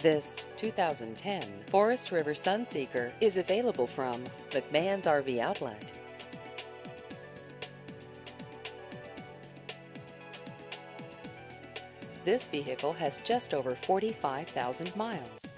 This 2010 Forest River Sunseeker is available from McMahon's RV Outlet. This vehicle has just over 45,000 miles.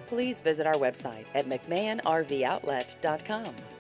Please visit our website at mcmahonrvoutlet.com.